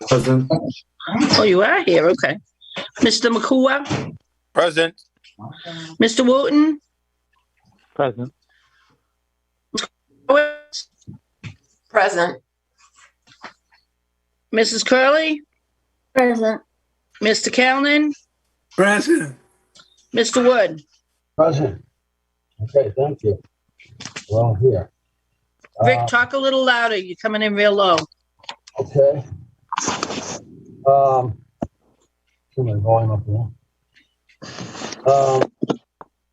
Present. Oh, you are here, okay. Mr. Makua, Present. Mr. Wooten, Present. Present. Mrs. Curley, Present. Mr. Calnan, Present. Mr. Wood. Present. Okay, thank you. Well, here. Rick, talk a little louder. You're coming in real low. Okay. Turn my volume up there.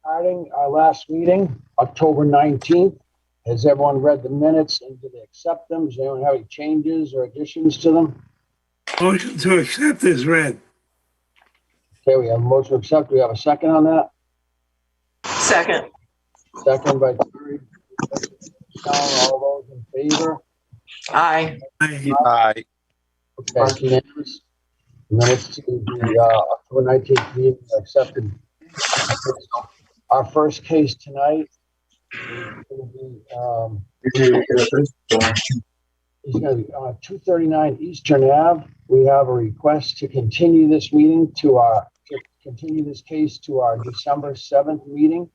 Starting our last meeting, October 19th. Has everyone read the minutes and did they accept them? Does anyone have any changes or additions to them? Motion to accept is read. Okay, we have a motion to accept. Do we have a second on that? Second. Second by Terry. All those in favor? Aye. Aye. Aye. Okay, it's unanimous. Minutes to the October 19th meeting are accepted. Our first case tonight is going to be 239 Eastern Ave. We have a request to continue this meeting to continue this case to our December 7th meeting.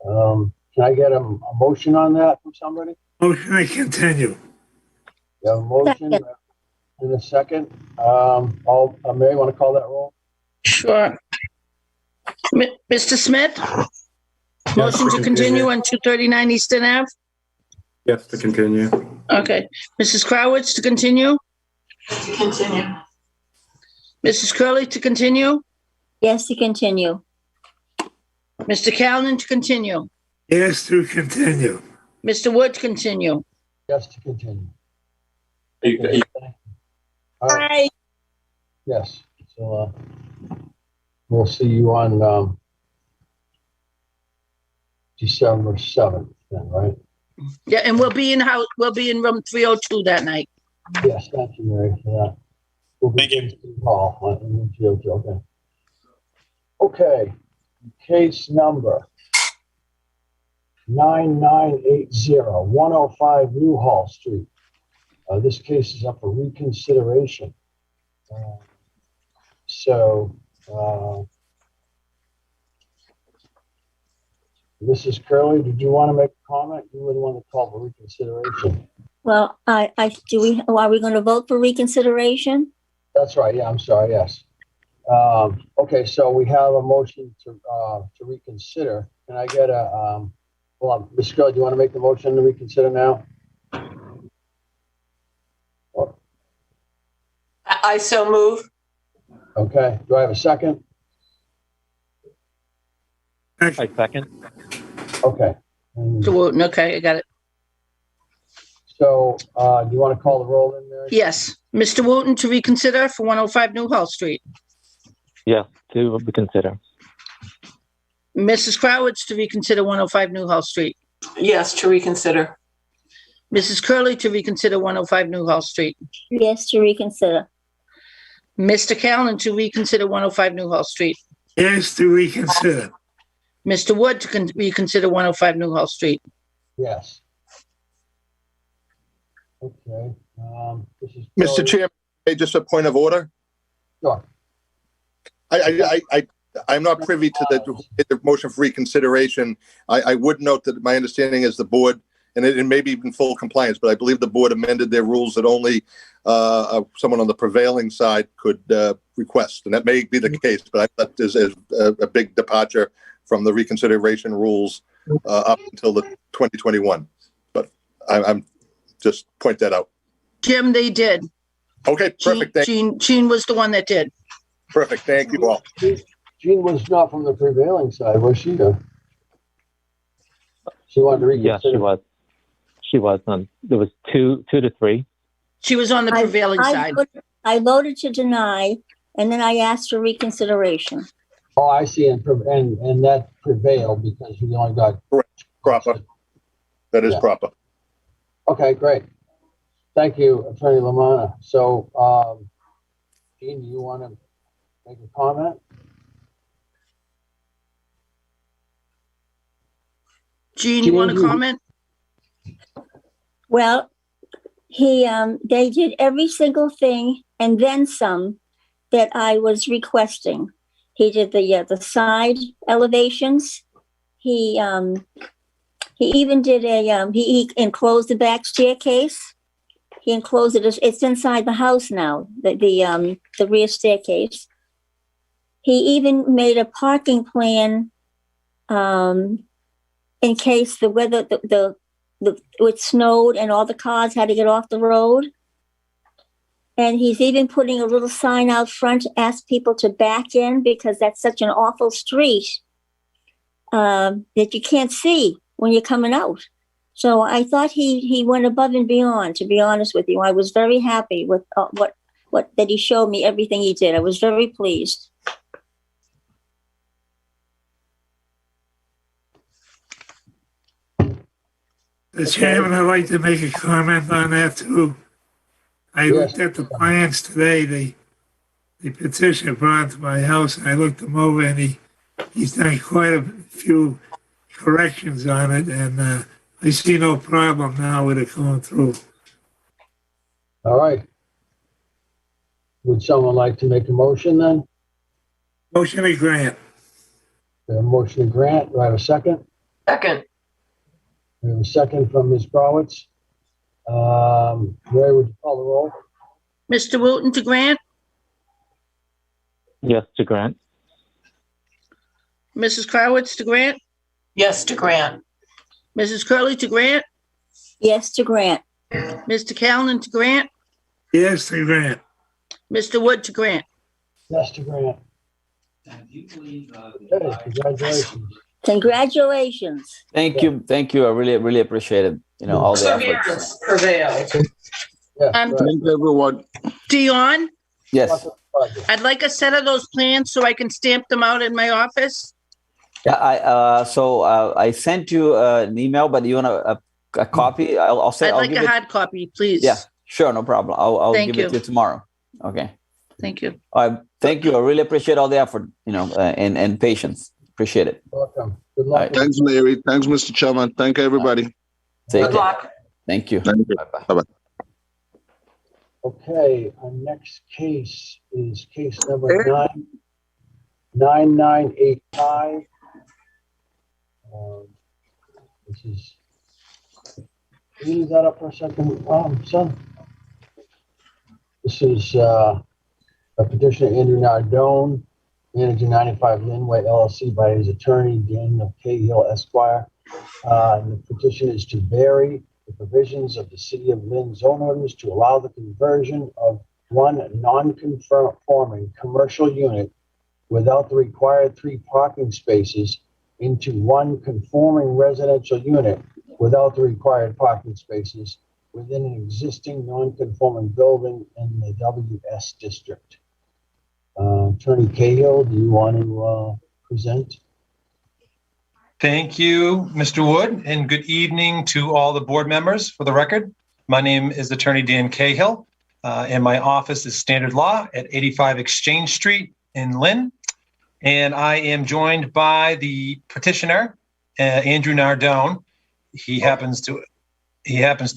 Can I get a motion on that from somebody? Motion to continue. You have a motion in a second. Mary, want to call that roll? Sure. Mr. Smith? Motion to continue on 239 Eastern Ave? Yes, to continue. Okay. Mrs. Crowitz to continue? Continue. Mrs. Curley to continue? Yes, to continue. Mr. Calnan to continue? Yes, to continue. Mr. Wood to continue? Yes, to continue. Aye. All right. Yes. So we'll see you on December 7th then, right? Yeah, and we'll be in room 302 that night. Yes, thank you, Mary, for that. We'll be Thank you. in City Hall in GOG, okay. Case number 9980, 105 Newhall Street. This case is up for reconsideration. Mrs. Curley, did you want to make a comment? You were the one that called for reconsideration. Well, are we going to vote for reconsideration? That's right. Yeah, I'm sorry. Yes. Okay, so we have a motion to reconsider. Can I get Ms. Curley, do you want to make the motion to reconsider now? I so move. Okay. Do I have a second? I second. Okay. Mr. Wooten, okay, I got it. So, do you want to call the roll in there? Yes. Mr. Wooten to reconsider for 105 Newhall Street. Yes, to reconsider. Mrs. Crowitz to reconsider 105 Newhall Street. Yes, to reconsider. Mrs. Curley to reconsider 105 Newhall Street. Yes, to reconsider. Mr. Callan to reconsider 105 Newhall Street. Yes, to reconsider. Mr. Wood to reconsider 105 Newhall Street. Yes. Okay. Mr. Chairman, just a point of order. Sure. I'm not privy to the motion for reconsideration. I would note that my understanding is the board, and it may be in full compliance, but I believe the board amended their rules that only someone on the prevailing side could request, and that may be the case, but I thought this is a big departure from the reconsideration rules up until the 2021. But I'm just point that out. Jim, they did. Okay, perfect. Jean was the one that did. Perfect. Thank you all. Jean was not from the prevailing side, was she? She wanted to reconsider. Yes, she was. She was. There was two to three. She was on the prevailing side. I voted to deny, and then I asked for reconsideration. Oh, I see. And that prevailed because we only got Proper. That is proper. Okay, great. Thank you, Attorney Lamanna. So, Jean, do you want to make a comment? Jean, you want to comment? Well, they did every single thing and then some that I was requesting. He did the side elevations. He even did he enclosed the back staircase. He enclosed it. It's inside the house now, the rear staircase. He even made a parking plan in case the weather, it snowed and all the cars had to get off the road. And he's even putting a little sign out front to ask people to back in because that's such an awful street that you can't see when you're coming out. So I thought he went above and beyond, to be honest with you. I was very happy with what that he showed me, everything he did. I was very pleased. The chairman, I'd like to make a comment on that too. I looked at the plans today, the petition brought to my house, and I looked them over, and he's done quite a few corrections on it, and I see no problem now with it going through. All right. Would someone like to make a motion then? Motion to grant. We have a motion to grant. Do I have a second? Second. We have a second from Ms. Crowitz. Mary, would you call the roll? Mr. Wooten to grant, Yes, to grant. Mrs. Crowitz to grant, Yes to grant. Mrs. Curley to grant, Yes, to grant. Mr. Callen to grant, Yes, to grant. Mr. Wood to grant. Yes, to grant. Okay, congratulations. Congratulations. Thank you. I really appreciate it. All the efforts. Perseverance prevailed. Yeah, Um, right. Thank everyone. Dion, Yes. I'd like a set of those plans so I can stamp them out in my office. Yeah. I sent you an email, but you want a copy? I'll I'd I'll like give a it. hard copy, please. Yeah. Sure. No problem. I'll Thank give it you. to you tomorrow. Okay. Thank you. Thank you. I really appreciate all the effort. And patience. Appreciate it. Welcome. Good All luck. right. Thanks, Mary. Thanks, Mr. Chairman. Thank everybody. Take Good care. luck. Thank you. Thank you. Bye-bye. Okay, our next case is case number 9985. This is, can you leave that up for a second, son? This is a petitioner, Andrew Nardone, manager 95 Linway LLC by his attorney, Daniel Cahill Esquire. And the petition is to vary the provisions of the City of Lynn zone orders to allow the conversion of one non-conforming commercial unit without the required 3 parking spaces into one conforming residential unit without the required parking spaces within an existing non-conforming building in the WS district. Attorney Cahill, do you want to present? Thank you, Mr. Wood, and good evening to all the board members. For the record, my name is Attorney Dan Cahill, and my office is Standard Law at 85 Exchange Street in Lynn. And I am joined by the petitioner, Andrew Nardone. He happens to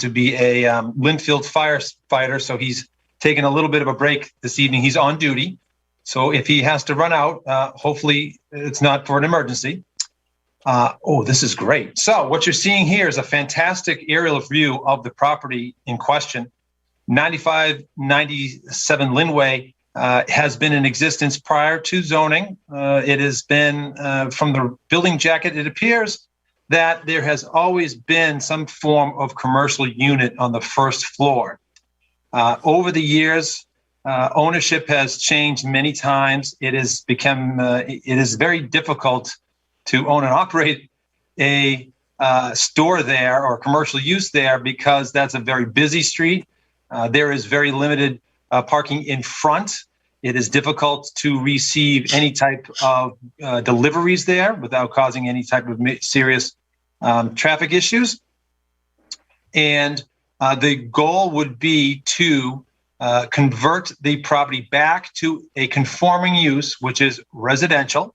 be a Linfield firefighter, so he's taking a little bit of a break this evening. He's on duty, so if he has to run out, hopefully it's not for an emergency. This is great. So what you're seeing here is a fantastic aerial view of the property in question. 9597 Linway has been in existence prior to zoning. It has been, from the building jacket, it appears that there has always been some form of commercial unit on the first floor. Over the years, ownership has changed many times. It has become, it is very difficult to own and operate a store there or commercial use there because that's a very busy street. There is very limited parking in front. It is difficult to receive any type of deliveries there without causing any type of serious traffic issues. And the goal would be to convert the property back to a conforming use, which is residential,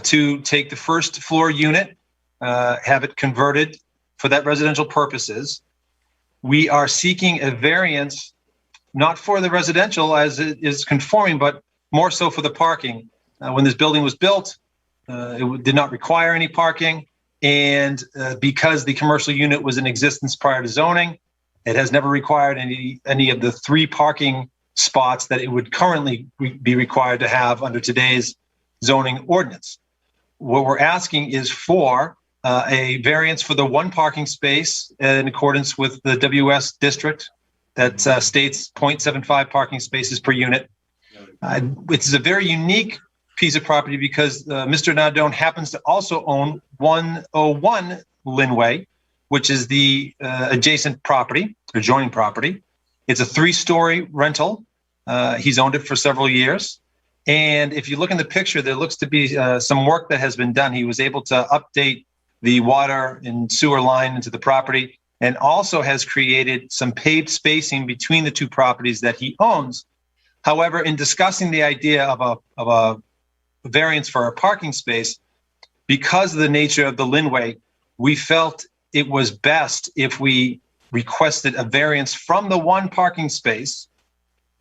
to take the first floor unit, have it converted for that residential purposes, we are seeking a variance, not for the residential as it is conforming, but more so for the parking. When this building was built, it did not require any parking. And because the commercial unit was in existence prior to zoning, it has never required any of the 3 parking spots that it would currently be required to have under today's zoning ordinance. What we're asking is for a variance for the 1 parking space in accordance with the WS district that states 0.75 parking spaces per unit. It's a very unique piece of property because Mr. Nardone happens to also own 101 Linway, which is the adjacent property, adjoining property. It's a 3-story rental. He's owned it for several years. And if you look in the picture, there looks to be some work that has been done. He was able to update the water and sewer line into the property, and also has created some paved spacing between the 2 properties that he owns. However, in discussing the idea of a variance for a parking space, because of the nature of the Linway, we felt it was best if we requested a variance from the 1 parking space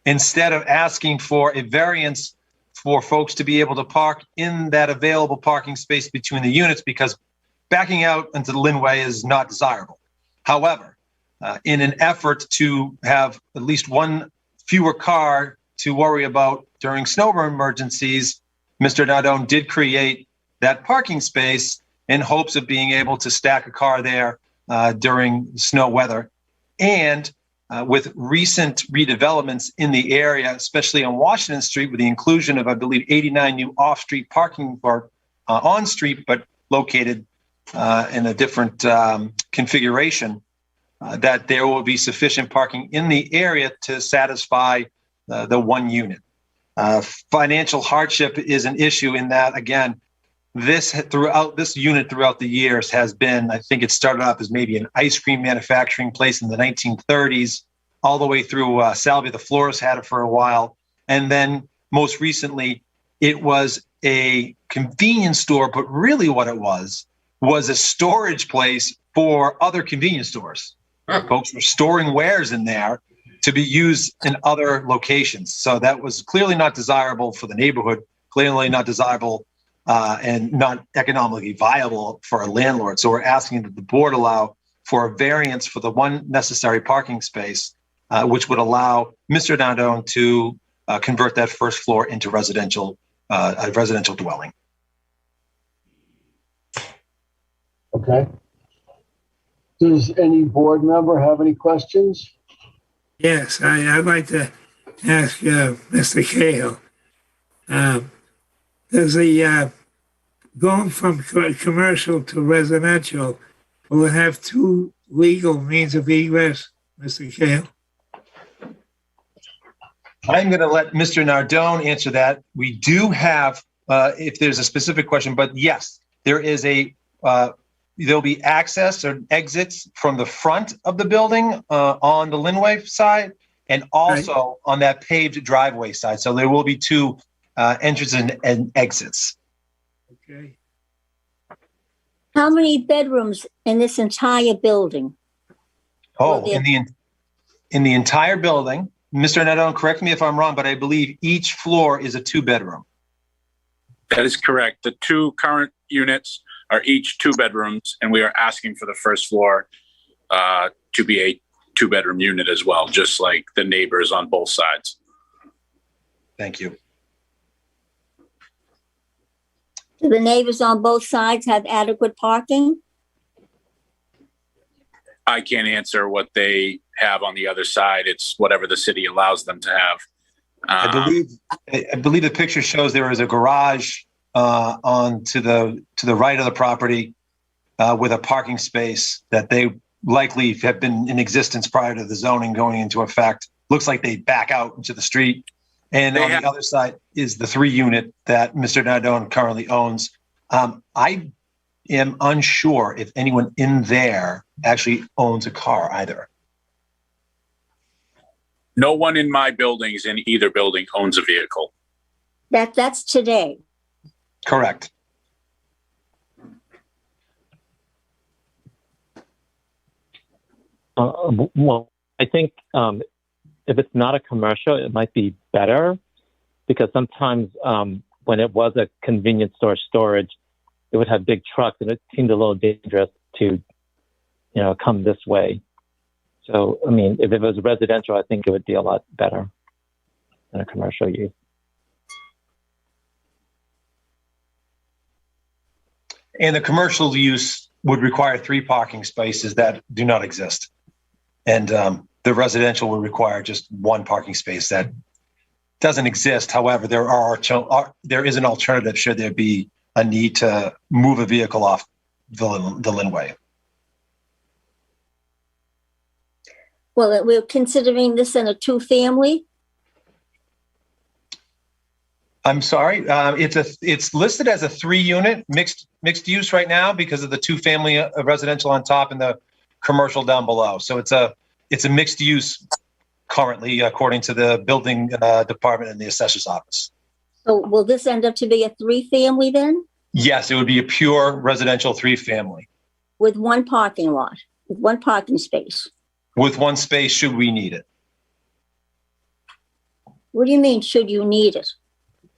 instead of asking for a variance for folks to be able to park in that available parking space between the units, because backing out into the Linway is not desirable. However, in an effort to have at least 1 fewer car to worry about during snow emergencies, Mr. Nardone did create that parking space in hopes of being able to stack a car there during snow weather. And with recent redevelopments in the area, especially on Washington Street, with the inclusion of, I believe, 89 new off-street parking or on-street, but located in a different configuration, that there will be sufficient parking in the area to satisfy the 1 unit. Financial hardship is an issue in that, again, this unit throughout the years has been, I think it started off as maybe an ice cream manufacturing place in the 1930s, all the way through Salvia the florist had it for a while. And then most recently, it was a convenience store, but really what it was a storage place for other convenience stores. Folks were storing wares in there to be used in other locations. So that was clearly not desirable for the neighborhood, clearly not desirable and not economically viable for a landlord. So we're asking that the board allow for a variance for the 1 necessary parking space, which would allow Mr. Nardone to convert that first floor into a residential dwelling. Okay. Does any board member have any questions? Yes, I'd like to ask Mr. Cahill. Does the going from commercial to residential, will it have 2 legal means of egress, Mr. Cahill? I'm going to let Mr. Nardone answer that. We do have, if there's a specific question, but yes, there is there'll be access or exits from the front of the building on the Linway side, and also on that paved driveway side. So there will be 2 entrances and exits. Okay. How many bedrooms in this entire building? Oh, in the entire building, Mr. Nardone, correct me if I'm wrong, but I believe each floor is a 2-bedroom. That is correct. The 2 current units are each 2 bedrooms, and we are asking for the first floor to be a 2-bedroom unit as well, just like the neighbors on both sides. Thank you. Do the neighbors on both sides have adequate parking? I can't answer what they have on the other side. It's whatever the city allows them to have. I believe the picture shows there is a garage on to the right of the property with a parking space that they likely have been in existence prior to the zoning going into effect. Looks like they back out into the street. And on the other side is the 3-unit that Mr. Nardone currently owns. I am unsure if anyone in there actually owns a car either. No one in my buildings in either building owns a vehicle. That's today. Correct. Well, I think if it's not a commercial, it might be better because sometimes when it was a convenience store storage, it would have big trucks and it seemed a little dangerous to, come this way. So, I mean, if it was residential, I think it would be a lot better than a commercial use. And the commercial use would require 3 parking spaces that do not exist. And the residential would require just 1 parking space that doesn't exist. However, there is an alternative should there be a need to move a vehicle off the Linway. Well, we're considering this in a 2-family. I'm sorry. It's listed as a 3-unit mixed use right now because of the 2-family residential on top and the commercial down below. So it's a mixed use currently, according to the building department and the assessor's office. So will this end up to be a 3-family then? Yes, it would be a pure residential 3-family With 1 parking lot, with 1 parking space. with 1 space should we need it. What do you mean, should you need it?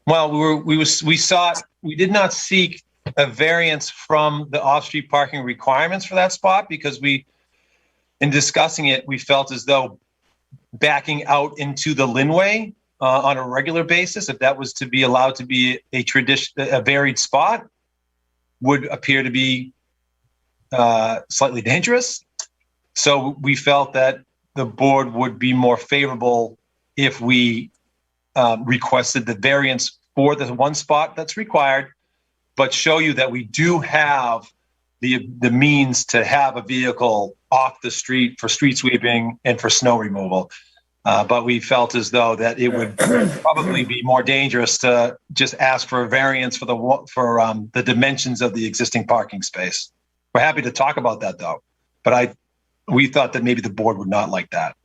Well, we did not seek a variance from the off-street parking requirements for that spot because in discussing it, we felt as though backing out into the Linway on a regular basis, if that was to be allowed to be a varied spot, would appear to be slightly dangerous. So we felt that the board would be more favorable if we requested the variance for the 1 spot that's required, but show you that we do have the means to have a vehicle off the street for street sweeping and for snow removal. But we felt as though that it would probably be more dangerous to just ask for a variance for the dimensions of the existing parking space. We're happy to talk about that though, but we thought that maybe the board would not like that.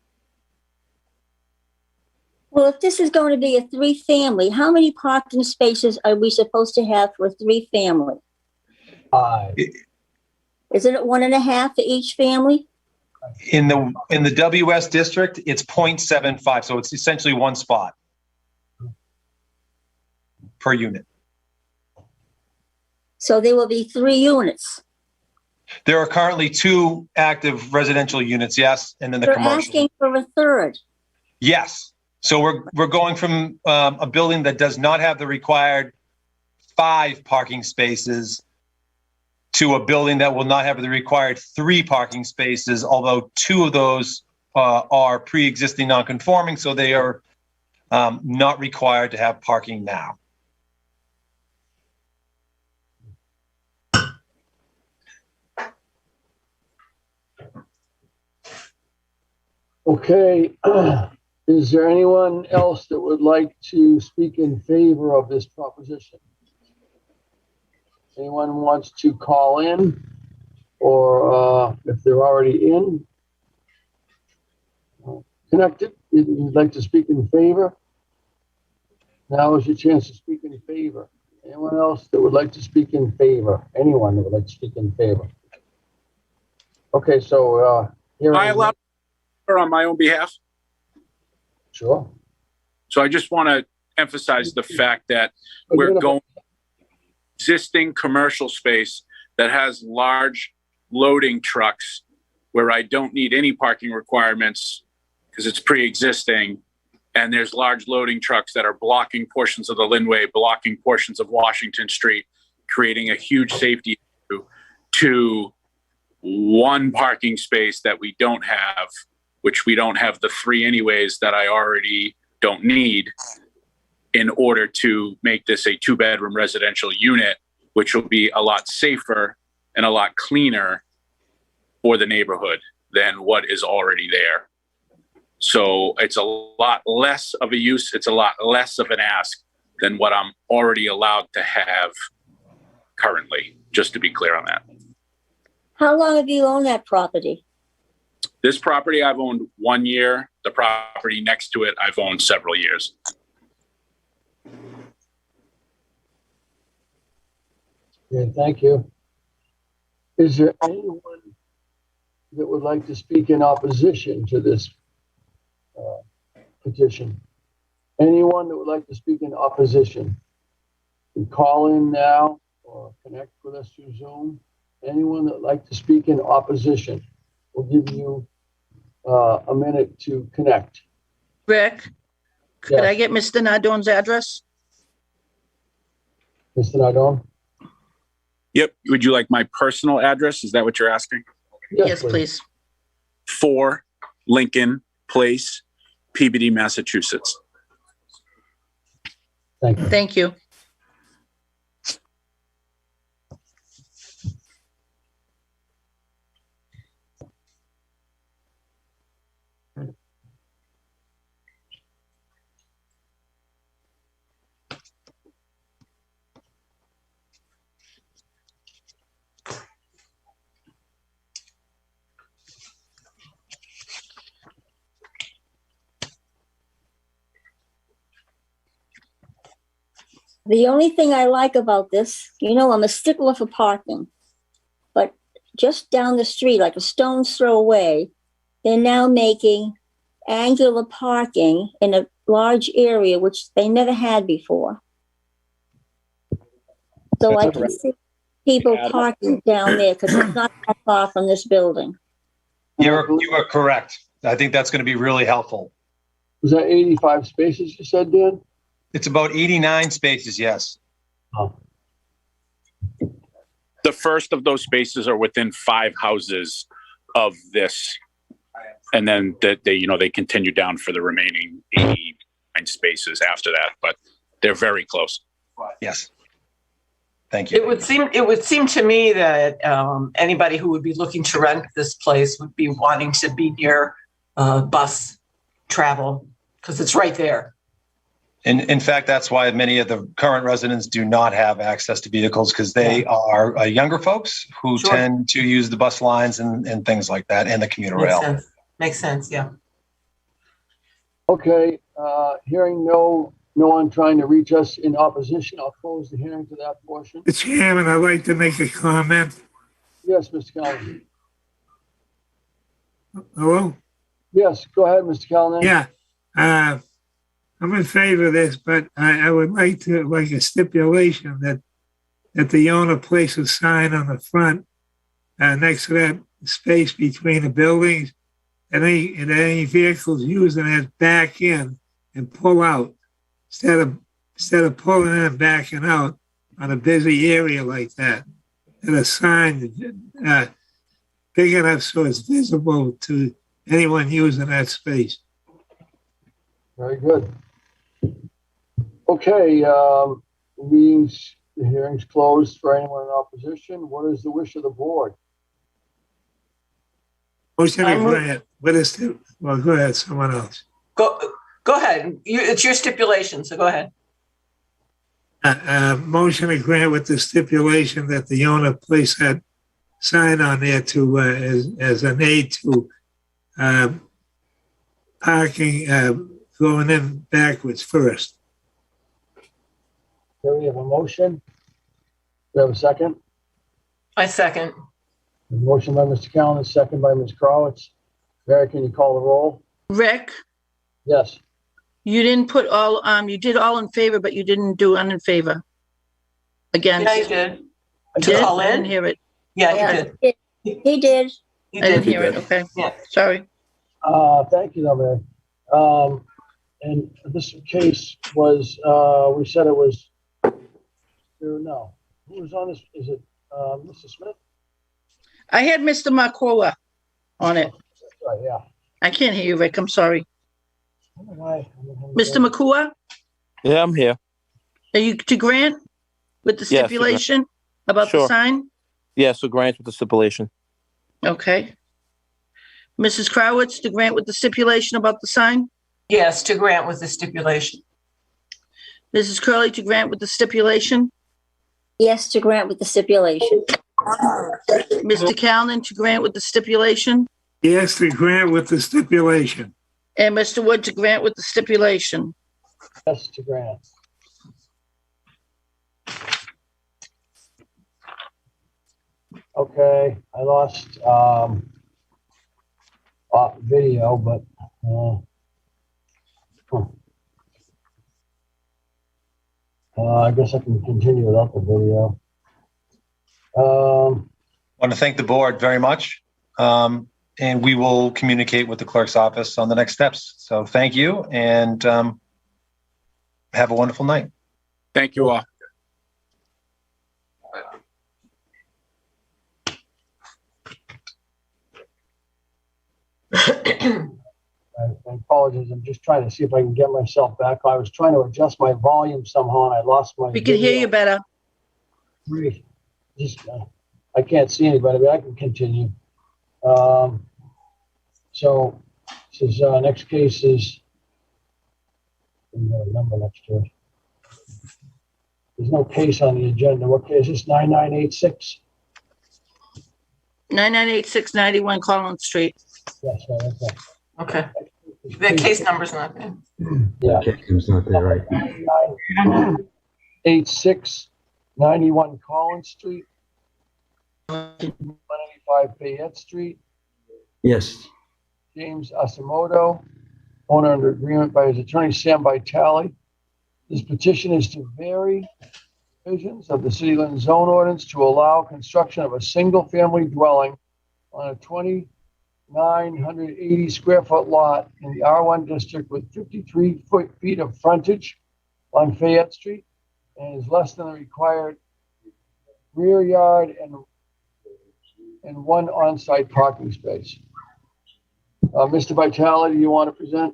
Well, if this is going to be a 3-family, how many parking spaces are we supposed to have for a 3-family? 5. Isn't it 1.5 for each family? In the WS district, it's 0.75, so it's essentially 1 spot per unit. So there will be 3 units. There are currently 2 active residential units, yes, and then the They're commercial. asking for a 3rd. Yes. So we're going from a building that does not have the required 5 parking spaces to a building that will not have the required 3 parking spaces, although 2 of those are pre-existing non-conforming, so they are not required to have parking now. Okay. Is there anyone else that would like to speak in favor of this proposition? Anyone wants to call in, or if they're already in, connected, you'd like to speak in favor? Now is your chance to speak in favor. Anyone else that would like to speak in favor? Anyone that would like to speak in favor? Okay, so here. I allow her on my own behalf. Sure. So I just want to emphasize the fact that we're going existing commercial space that has large loading trucks where I don't need any parking requirements because it's pre-existing. And there's large loading trucks that are blocking portions of the Linway, blocking portions of Washington Street, creating a huge safety issue to 1 parking space that we don't have, which we don't have the 3 anyways that I already don't need in order to make this a 2-bedroom residential unit, which will be a lot safer and a lot cleaner for the neighborhood than what is already there. So it's a lot less of a use. It's a lot less of an ask than what I'm already allowed to have currently, just to be clear on that. How long have you owned that property? This property I've owned 1 year. The property next to it I've owned several years. Yeah, thank you. Is there anyone that would like to speak in opposition to this petition? Anyone that would like to speak in opposition? You can call in now or connect with us through Zoom. Anyone that would like to speak in opposition, we'll give you a minute to connect. Rick, could Yes. I get Mr. Nardon's address? Mr. Nardone? Yep. Would you like my personal address? Is that what you're asking? Yes, please. 4 Lincoln Place, Peabody, Massachusetts. Thank you. Thank you. The only thing I like about this, I'm a stickler for parking, but just down the street, like a stone's throw away, they're now making angular parking in a large area, which they never had before. So That's I can see people parking down there because it's not that far from this building. You are correct. I think that's going to be really helpful. Was that 85 spaces you said, Dan? It's about 89 spaces, yes. Oh. The first of those spaces are within 5 houses of this. And then they continue down for the remaining 89 spaces after that, but they're very close. Yes. Thank you. It would seem to me that anybody who would be looking to rent this place would be wanting to be near bus travel because it's right there. In fact, that's why many of the current residents do not have access to vehicles because they are younger folks who tend to use the bus lines and things like that and the commuter rail. Makes sense, yeah. Okay, hearing no one trying to reach us in opposition, I'll close the hearing to that portion. Mr. Chairman, I'd like to make a comment. Yes, Mr. Callahan. Hello? Yes, go ahead, Mr. Callahan. Yeah. I'm in favor of this, but I would like a stipulation that the owner place a sign on the front next to that space between the buildings, and any vehicles using it back in and pull out instead of pulling in and backing out on a busy area like that. And a sign big enough so it's visible to anyone using that space. Very good. Okay, the hearing's closed for anyone in opposition. What is the wish of the board? Motion to grant. Well, go ahead, someone else. Go ahead. It's your stipulation, so go ahead. Motion to grant with the stipulation that the owner place that sign on there to as an aid to parking going in backwards first. Okay, we have a motion. Do we have a second? I second. A motion by Mr. Callahan, second by Ms. Crowitz. Mary, can you call the roll? Rick, Yes. you didn't put all, you did all in favor, but you didn't do un in favor. Against. Yeah, you did. You To did? call I in? didn't hear it. Yeah, Yeah, you did. he did. You I didn't did. hear it. Okay. Yeah. Sorry. Thank you, though, Mary. And this case was, we said it was, no. Who was on this? Is it Mr. Smith? I had Mr. Marcola on it. Right, yeah. I can't hear you, Rick. I'm sorry. I don't know why. Mr. Makua, Yeah, I'm here. are you to grant with the Yes, to grant. stipulation about the Sure. sign? Yeah, so grant with the stipulation. Okay. Mrs. Crowitz, to grant with the stipulation about the sign? Yes, to grant with the stipulation. Mrs. Curley, to grant with the stipulation? Yes, to grant with the stipulation. Mr. Callen, to grant with the stipulation? Yes, to grant with the stipulation. And Mr. Wood, to grant with the stipulation? Yes, to grant. Okay, I lost video, but I guess I can continue without the video. I want to thank the board very much. And we will communicate with the clerk's office on the next steps. So thank you, and have a wonderful night. Thank you all. I apologize. I'm just trying to see if I can get myself back. I was trying to adjust my volume somehow, and I lost my. We can hear you better. Great. Just I can't see anybody, but I can continue. So this is next case is number next to it. There's no case on the agenda. What case is this? 9986? 9986 91 Collins Street. Yes, right, okay. Okay. The case number's not there. Yeah. It's not there, right? 86 91 Collins Street. 185 Fayette Street. Yes. James Asamoto, owner under agreement by his attorney Sam Vitale. This petition is to vary provisions of the City of Lynn zone ordinance to allow construction of a single-family dwelling on a 2,980 square foot lot in the R1 district with 53 feet of frontage on Fayette Street and is less than the required rear yard and one on-site parking space. Mr. Vitale, do you want to present?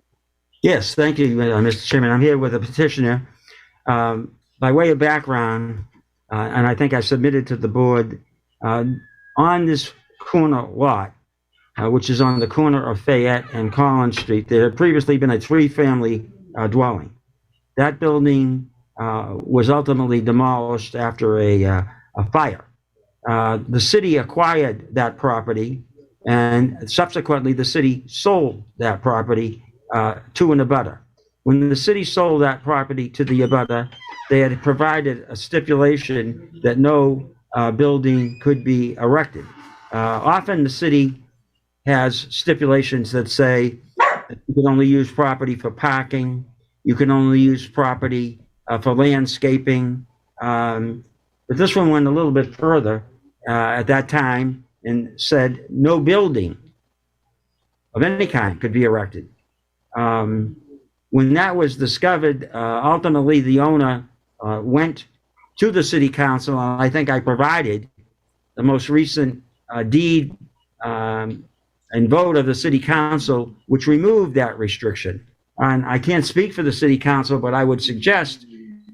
Yes, thank you, Mr. Chairman. I'm here with a petitioner. By way of background, and I think I submitted to the board, on this corner lot, which is on the corner of Fayette and Collins Street, there had previously been a three-family dwelling. That building was ultimately demolished after a fire. The city acquired that property, and subsequently the city sold that property to an abutter. When the city sold that property to the abutter, they had provided a stipulation that no building could be erected. Often the city has stipulations that say that you can only use property for parking, you can only use property for landscaping. But this one went a little bit further at that time and said no building of any kind could be erected. When that was discovered, ultimately the owner went to the city council, and I think I provided the most recent deed and vote of the city council, which removed that restriction. And I can't speak for the city council, but I would suggest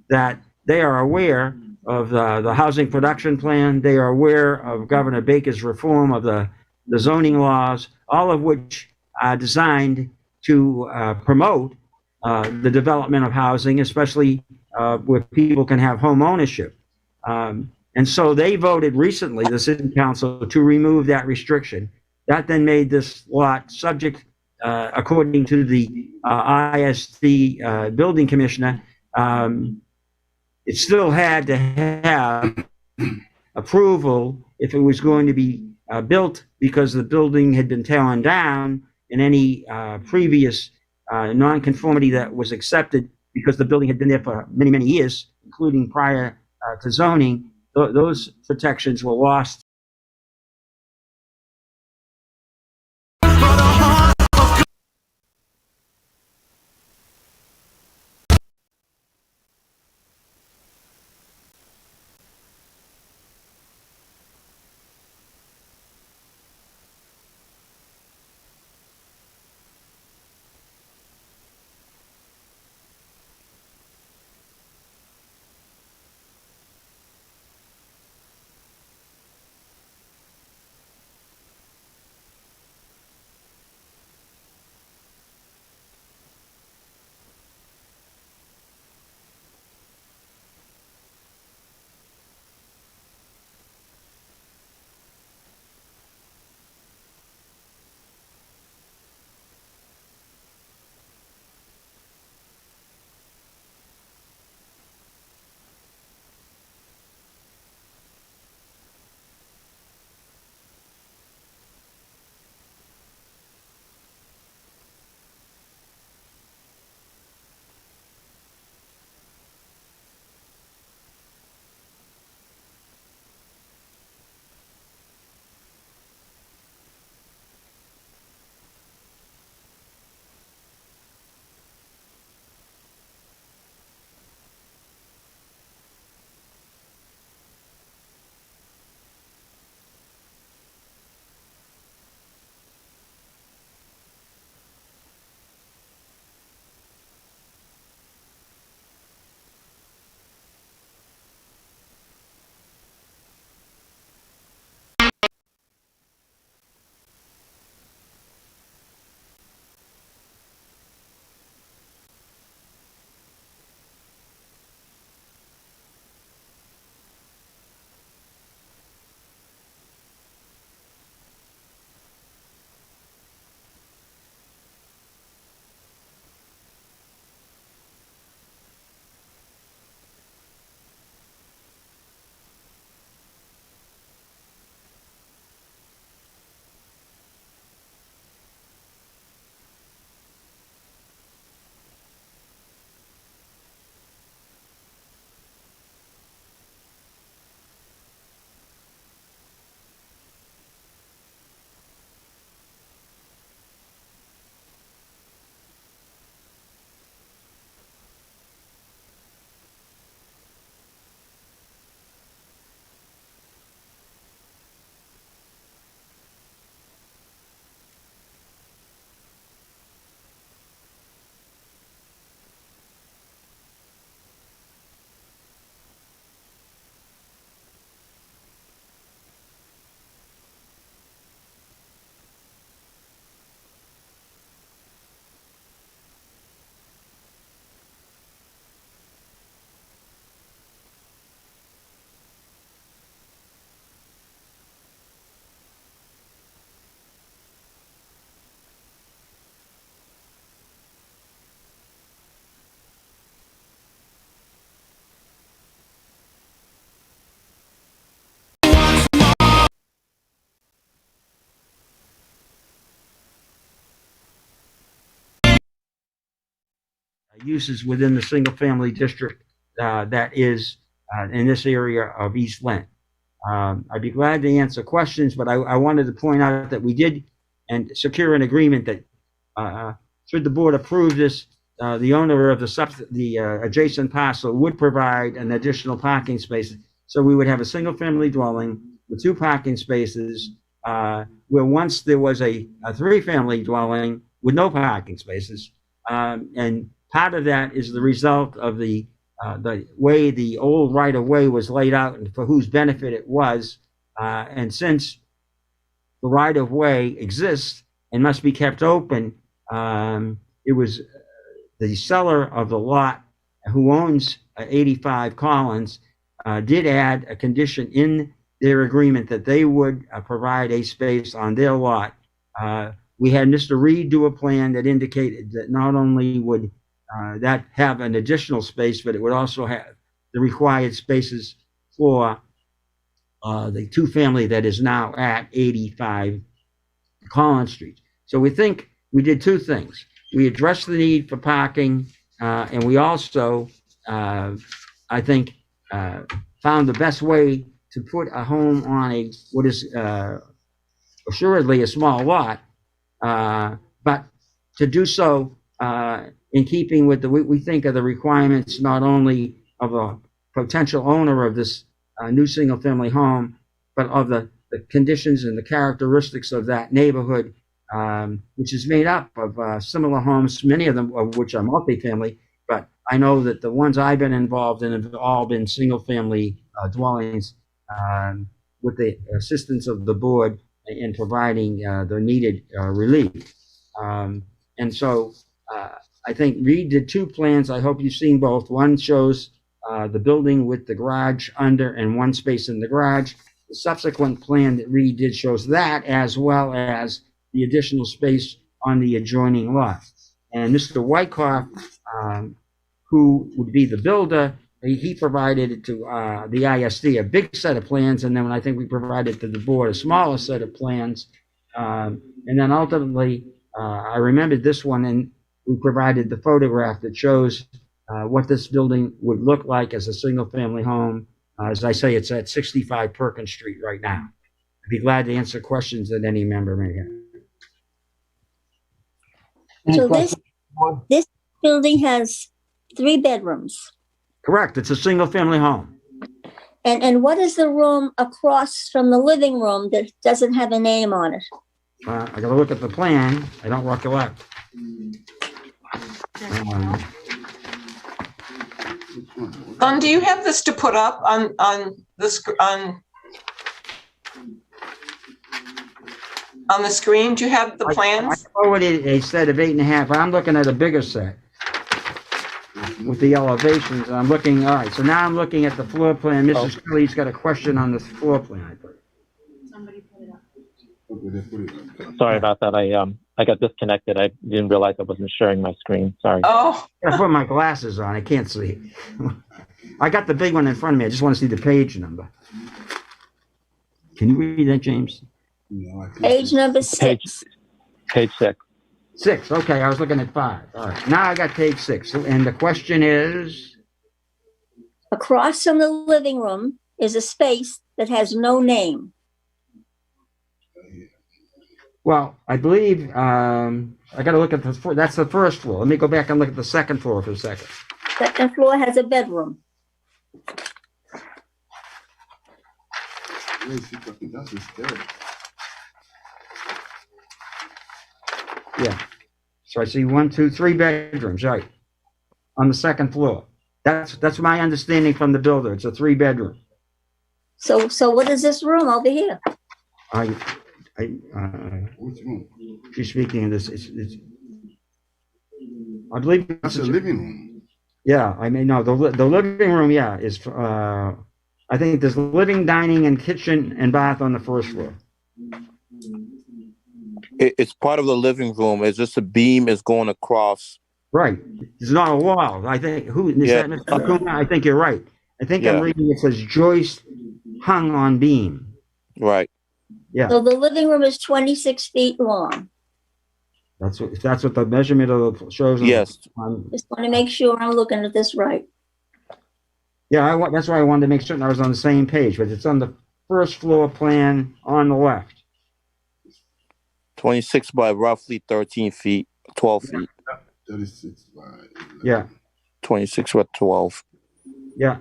that they are aware of the housing production plan. They are aware of Governor Baker's reform of the zoning laws, all of which are designed to promote the development of housing, especially where people can have home ownership. And so they voted recently, the city council, to remove that restriction. That then made this lot subject, according to the ISD building commissioner, it still had to have approval if it was going to be built, because the building had been torn down, and any previous nonconformity that was accepted because the building had been there for many, many years, including prior to zoning, those protections were lost. uses within the single-family district that is in this area of East Lynn. I'd be glad to answer questions, but I wanted to point out that we did and secure an agreement that should the board approve this, the owner of the adjacent parcel would provide an additional parking space. So we would have a single-family dwelling with 2 parking spaces, where once there was a 3-family dwelling with no parking spaces. And part of that is the result of the way the old right-of-way was laid out and for whose benefit it was. And since the right-of-way exists and must be kept open, it was the seller of the lot who owns 85 Collins did add a condition in their agreement that they would provide a space on their lot. We had Mr. Reed do a plan that indicated that not only would that have an additional space, but it would also have the required spaces for the 2-family that is now at 85 Collins Street. So we think we did 2 things. We addressed the need for parking, and we also, I think, found the best way to put a home on what is assuredly a small lot, but to do so in keeping with we think of the requirements not only of a potential owner of this new single-family home, but of the conditions and the characteristics of that neighborhood, which is made up of similar homes, many of them of which are multifamily. But I know that the ones I've been involved in have all been single-family dwellings, with the assistance of the board in providing the needed relief. And so I think Reed did 2 plans. I hope you've seen both. One shows the building with the garage under and 1 space in the garage. The subsequent plan that Reed did shows that, as well as the additional space on the adjoining lot. And Mr. Wyckoff, who would be the builder, he provided to the ISD a big set of plans, and then I think we provided to the board a smaller set of plans. And then ultimately, I remembered this one, and we provided the photograph that shows what this building would look like as a single-family home. As I say, it's at 65 Perkins Street right now. I'd be glad to answer questions that any member may have. So this building has 3 bedrooms. Correct. It's a single-family home. And what is the room across from the living room that doesn't have a name on it? I got to look at the plan. I don't recollect. Do you have this to put up on the screen? Do you have the plans? I forwarded a set of 8.5. I'm looking at a bigger set with the elevations. And I'm looking. All right. So now I'm looking at the floor plan. Mrs. Kelly's got a question on the floor plan. Somebody put it up. Sorry about that. I got disconnected. I didn't realize I wasn't sharing my screen. Sorry. Oh. I put my glasses on. I can't see. I got the big one in front of me. I just want to see the page number. Can you read that, James? Page number 6. Page 6. 6. Okay, I was looking at 5. All right. Now I got page 6. And the question is? Across from the living room is a space that has no name. Well, I believe I got to look at that's the first floor. Let me go back and look at the second floor for a second. Second floor has a bedroom. Yeah. So I see 1, 2, 3 bedrooms, right, on the second floor. That's my understanding from the builder. It's a 3-bedroom. So what is this room over here? She's speaking of this. I believe That's a living room. Yeah, I mean, no, the living room, yeah, is, I think there's living, dining, and kitchen and bath on the first floor. It's part of the living room. It's just a beam is going across. Right. There's not a wall. I think, that Mr. Acuna? I think you're right. I think I'm reading it says joist hung on beam. Right. Yeah. So the living room is 26 feet long. If that's what the measurement of the shows. Yes. Just want to make sure I'm looking at this right. Yeah, that's why I wanted to make certain I was on the same page, but it's on the first floor plan on the left. 26 by roughly 13 feet, 12 feet. 36 by. Yeah. 26 by 12. Yeah.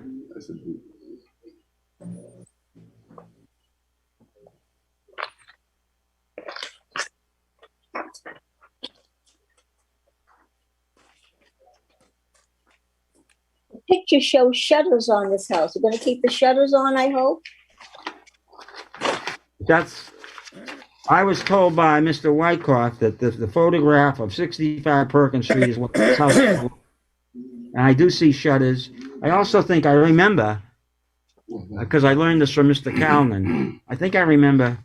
The picture shows shutters on this house. You're going to keep the shutters on, I hope? I was told by Mr. Wyckoff that the photograph of 65 Perkins Street is what this house is. And I do see shutters. I also think I remember, because I learned this from Mr. Kalman, I think I remember,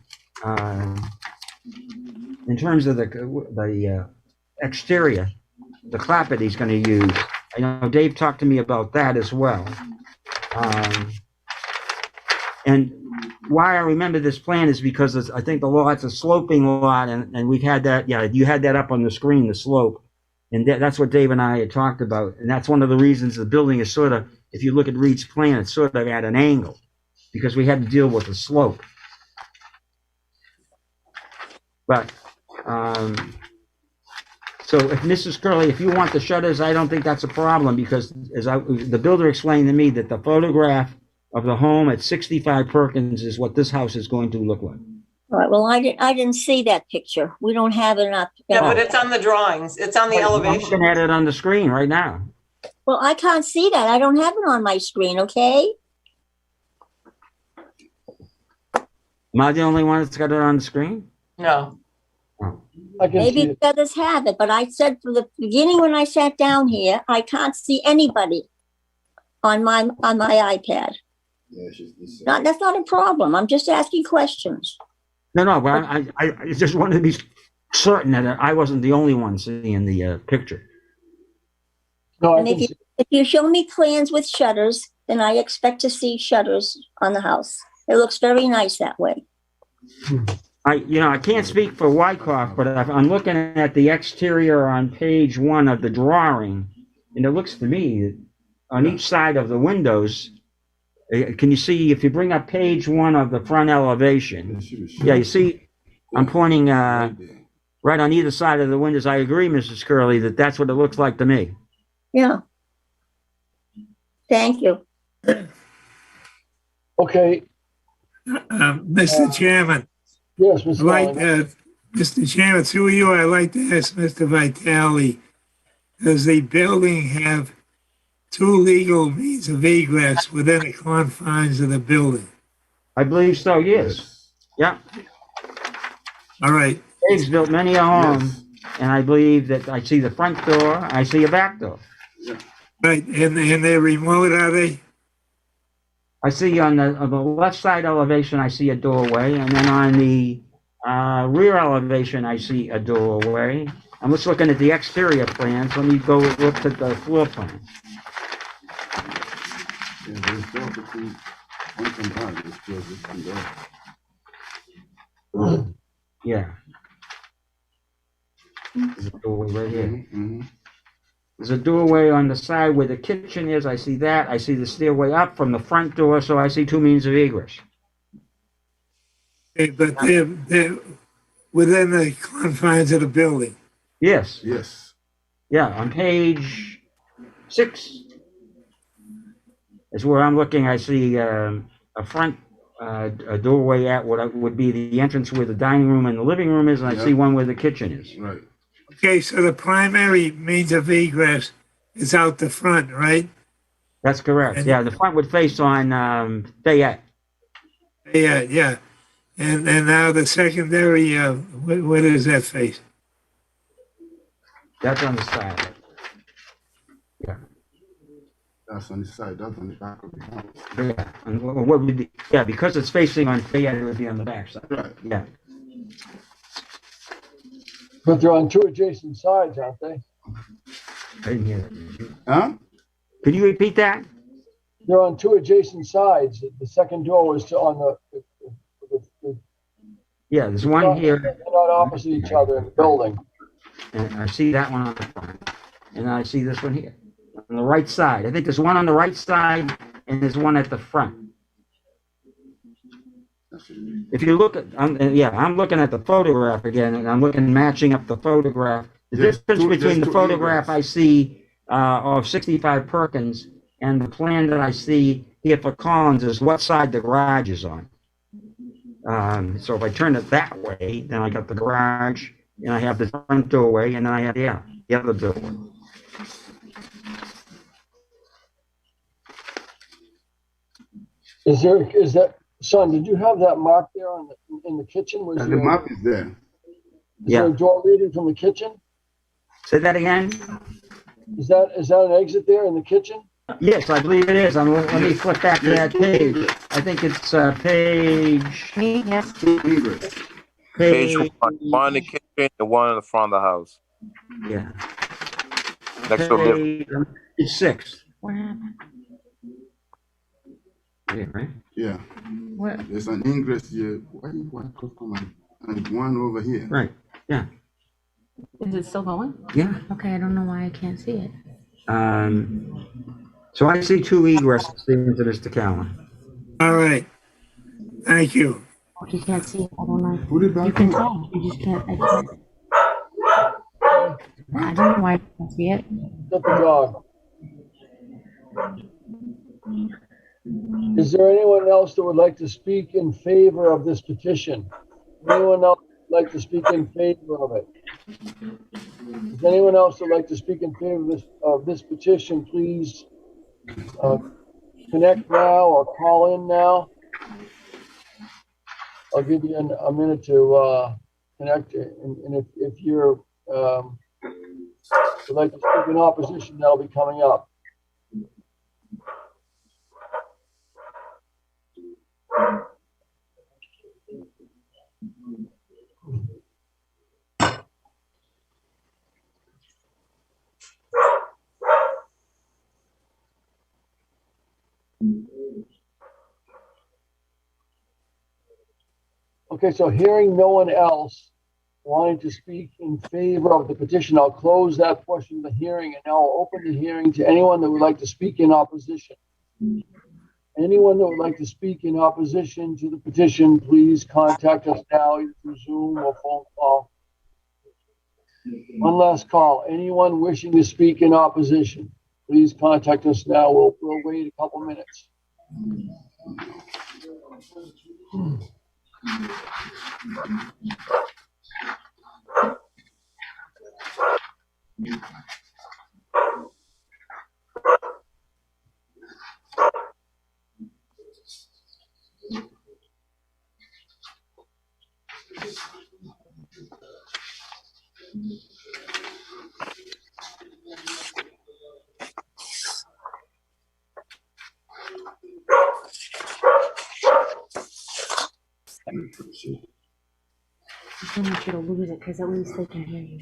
in terms of the exterior, the clapboard he's going to use. I know Dave talked to me about that as well. And why I remember this plan is because I think the lot's a sloping lot, and we've had that. Yeah, you had that up on the screen, the slope, and that's what Dave and I had talked about. And that's one of the reasons the building is sort of, if you look at Reed's plan, it's sort of at an angle because we had to deal with the slope. But so if Mrs. Curley, if you want the shutters, I don't think that's a problem because the builder explained to me that the photograph of the home at 65 Perkins is what this house is going to look like. All right, well, I didn't see that picture. We don't have it up. Yeah, but it's on the drawings. It's on the elevation. I'm looking at it on the screen right now. Well, I can't see that. I don't have it on my screen, okay? Am I the only one that's got it on the screen? No. Oh. Maybe the others have it, but I said from the beginning when I sat down here, I can't see anybody on my iPad. Yeah, that's not a problem. I'm just asking questions. No, but I just wanted to be certain that I wasn't the only one seeing the picture. No, and if you show me plans with shutters, then I expect to see shutters on the house. It looks very nice that way. I can't speak for Wyckoff, but I'm looking at the exterior on page 1 of the drawing, and it looks to me on each side of the windows. Can you see if you bring up page 1 of the front elevation? Yeah, you see, I'm pointing right on either side of the windows. I agree, Mrs. Curley, that's what it looks like to me. Yeah. Thank you. Okay. Mr. Chairman. Yes, Mr. Mr. Chairman, through you, I'd like to ask Mr. Vitale, does the building have 2 legal means of egress within the confines of the building? I believe so, yes. Yeah. All right. Dave's built many a home, and I believe that I see the front door, I see a back door. Right, and they're remote, are they? I see on the left side elevation, I see a doorway, and then on the rear elevation, I see a doorway. I'm just looking at the exterior plans. Let me go look at the floor plan. Yeah. There's a doorway right here. There's a doorway on the side where the kitchen is. I see that. I see the stairway up from the front door, so I see 2 means of egress. Okay, but they're within the confines of the building. Yes. Yes. Yeah, on page 6 is where I'm looking. I see a front a doorway at what would be the entrance where the dining room and the living room is, and I see one where the kitchen is. Right. Okay, so the primary means of egress is out the front, right? That's correct. And, yeah, the front would face on Fayette. Yeah. And now the secondary, where does that face? That's on the side. Yeah. That's on the side. That's on the back of the house. Yeah. And what would be, because it's facing on Fayette, it would be on the back side. Right. Yeah. But they're on 2 adjacent sides, aren't they? I didn't hear that. Huh? Could you repeat that? They're on 2 adjacent sides. The second door was on the yeah, there's one here. They're not opposite each other in the building. and I see that one on the front, and I see this one here on the right side. I think there's one on the right side and there's one at the front. If you look at, I'm looking at the photograph again, and I'm looking, matching up the photograph. The difference between the photograph I see of 65 Perkins and the plan that I see here for Collins is what side the garage is on. So if I turn it that way, then I got the garage, and I have the front doorway, and then I have, the other doorway. Is that, son, did you have that mark there in the kitchen? The map is there. Is there a door leading from the kitchen? Say that again? Is that an exit there in the kitchen? Yes, I believe it is. Let me flip back to that page. I think it's page. Page one in the kitchen and one in the front of the house. Yeah. Next to the living room. It's 6. What happened? Yeah, right? Yeah. What? There's an ingress here. Why do you want to come and one over here? Right. Yeah. Is it still going? Yeah. Okay, I don't know why I can't see it. So I see 2 egresses into Mr. Callen. All right. Thank you. You can't see it. I don't know. Put it back You can on. tell. You just can't. I can't. I don't know why I can't see it. Get the dog. Is there anyone else that would like to speak in favor of this petition? Anyone else would like to speak in favor of it? Is anyone else would like to speak in favor of this petition, please connect now or call in now. I'll give you a minute to connect, and if you're would like to speak in opposition, that'll be coming up. Okay, so hearing no one else wanting to speak in favor of the petition, I'll close that portion of the hearing and now I'll open the hearing to anyone that would like to speak in opposition. Anyone that would like to speak in opposition to the petition, please contact us now either through Zoom or phone call. One last call. Anyone wishing to speak in opposition, please contact us now. We'll wait a couple minutes. I don't want you to lose it because at least they can hear you.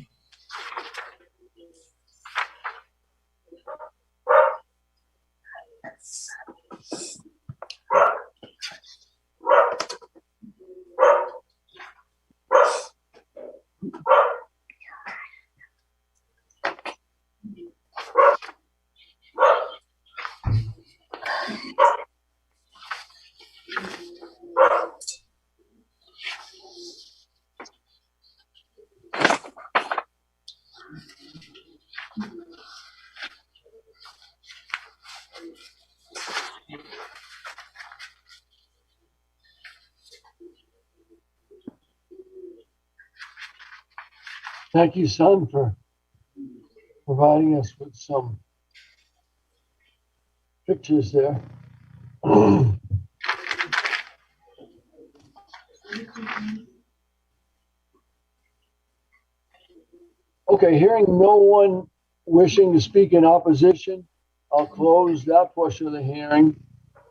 Thank you, son, for providing us with some pictures there. Okay, hearing no one wishing to speak in opposition, I'll close that portion of the hearing.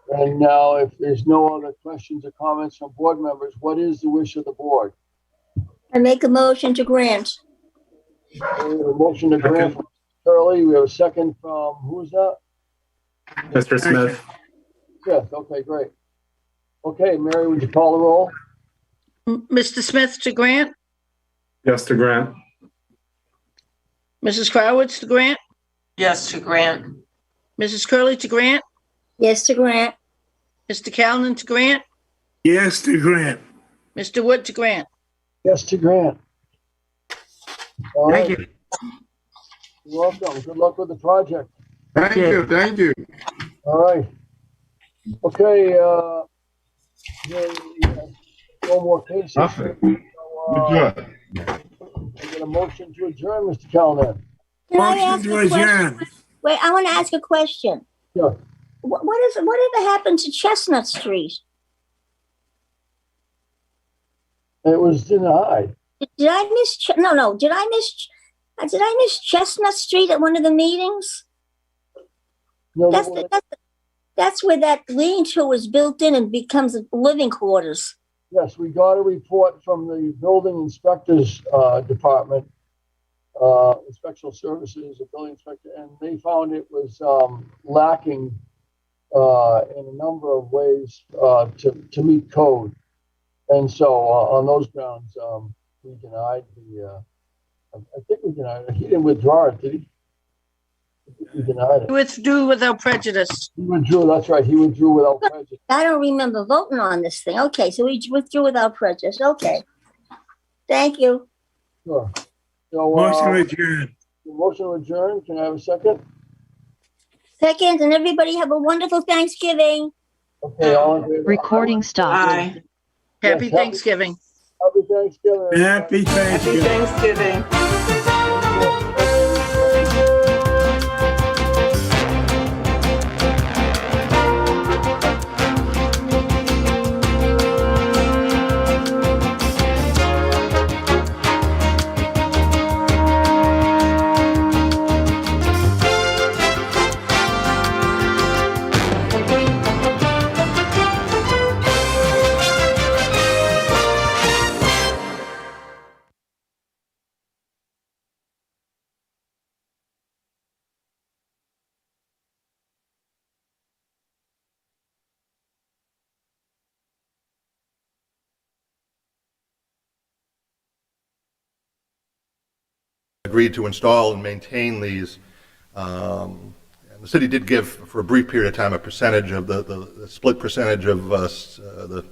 And now, if there's no other questions or comments from board members, what is the wish of the board? I make a motion to grant. We have a motion to grant from Curley. We have a second from, who is that? Mr. Smith. Smith, okay, great. Okay, Mary, would you call the roll? Mr. Smith to grant, Yes, to grant. Mrs. Crowitz to grant, Yes, to grant. Mrs. Curley to grant, Yes, to grant. Mr. Callen to grant, Yes, to grant. Mr. Wood to grant. Yes, to grant. All Thank right. you. You're welcome. Good luck with the project. Thank you, thank you. All right. Okay, no more cases. Nothing. So, Good. I get a motion to adjourn, Mr. Callahan. Can I Motion ask to a question? adjourn. Wait, I want to ask a question. Sure. Whatever happened to Chestnut Street? It was denied. Did I miss? No. Did I miss Chestnut Street at one of the meetings? No, That's where that lean-to was built in and becomes living quarters. yes, we got a report from the building inspector's department, inspectional services, the building inspector, and they found it was lacking in a number of ways to meet code. And so on those grounds, we denied I think we denied it. He didn't withdraw it, did he? We denied it. Withdrew without prejudice. He withdrew, that's right. He withdrew without prejudice. I don't remember voting on this thing. Okay, so we withdrew without prejudice. Okay. Thank you. Sure. So, Motion to adjourn. motion to adjourn. Can I have a second? Second, and everybody have a wonderful Thanksgiving. Okay, all in favor? Recording stopped. Aye. Happy Yes, Thanksgiving. Happy Thanksgiving. Happy Happy Thanksgiving. Thanksgiving. Agreed to install and maintain these. And the city did give, for a brief period of time, a percentage of the split percentage of the